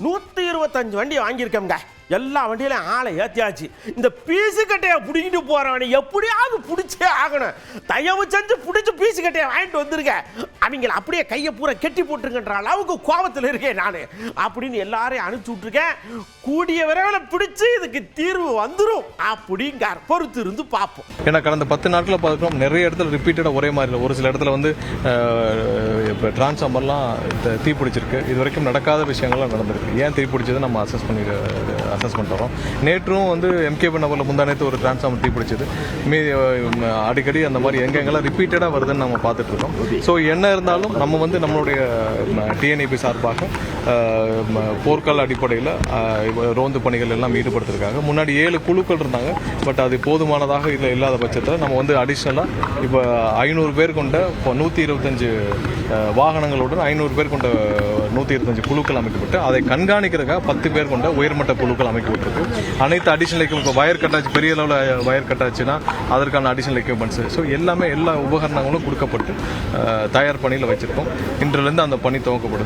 125 வண்டி வாங்கியிருக்கோங்க. எல்லா வண்டியிலும் ஆளை ஏற்றியாச்சு. இந்த பீசு கட்டையை பிடிக்கிட்டு போகிறவனை எப்படியாவது பிடிச்சே ஆகணும். தயவு செஞ்சு பிடிச்சி பீசு கட்டையை வாங்கிட்டு வந்துருக்கேன். அவங்கள அப்படியே கையை பூரா கெட்டி போட்டுருங்கன்ற அளவுக்கு கோபத்தில் இருக்கேன் நான் அப்படின்னு எல்லாரையும் அனுப்பிச்சி விட்ருக்கேன். கூடிய விரைவில் பிடிச்சி இதுக்கு தீர்வு வந்துடும் அப்படிங்கார். பொறுத்து இருந்து பார்ப்போம். ஏன்னா கடந்த 10 நாட்களில் பார்க்குறோம் நிறைய இடத்துல ரிப்பீட்டடாக ஒரே மாதிரி இல்லை. ஒரு சில இடத்துல வந்து இப்போ டிரான்ஸ்ஃபார்மர்லாம் தீ பிடிச்சிருக்கு. இது வரைக்கும் நடக்காத விஷயங்கள்லாம் நடந்திருக்கு. ஏன் தீ பிடிச்சதை நம்ம அசஸ் பண்ணிட்டு வரோம். நேற்றும் வந்து MKB நகரில் முந்தானத்து ஒரு டிரான்ஸ்ஃபார்மர் தீ பிடிச்சது. அடிக்கடி அந்த மாதிரி எங்கெங்கெல்லாம் ரிப்பீட்டடாக வருதுன்னு நம்ம பார்த்துட்டு இருக்கோம். ஸோ என்ன இருந்தாலும் நம்ம வந்து நம்மளுடைய TNEB சார்பாக போர்க்கால அடிப்படையில் ரோந்து பணிகள் எல்லாம் ஈடுபடுத்திருக்காங்க. முன்னாடி 7 குழுக்கள் இருந்தாங்க. பட் அது போதுமானதாக இல்லாத பட்சத்தில் நம்ம வந்து அடிஷ்னலாக இப்போ 500 பேர் கொண்ட 125 வாகனங்களுடன் 500 பேர் கொண்ட 125 குழுக்கள் அமைக்கப்பட்டு அதை கண்காணிக்கிறதுக்காக 10 பேர் கொண்ட உயர்மட்ட குழுக்கள் அமைக்கப்பட்டிருக்கு. அனைத்து அடிஷனல் எக்யூப்மெண்ட், இப்போ வயர் கட்டாச்சு, பெரிய அளவில் வயர் கட்டாச்சுன்னா அதற்கான அடிஷனல் எக்யூப்மெண்ட்ஸ், ஸோ எல்லாமே எல்லா உபகரணங்களும் கொடுக்கப்பட்டு தயார் பணியில் வச்சுருக்கோம். இன்றிலிருந்து அந்த பணி துவக்கப்படுது.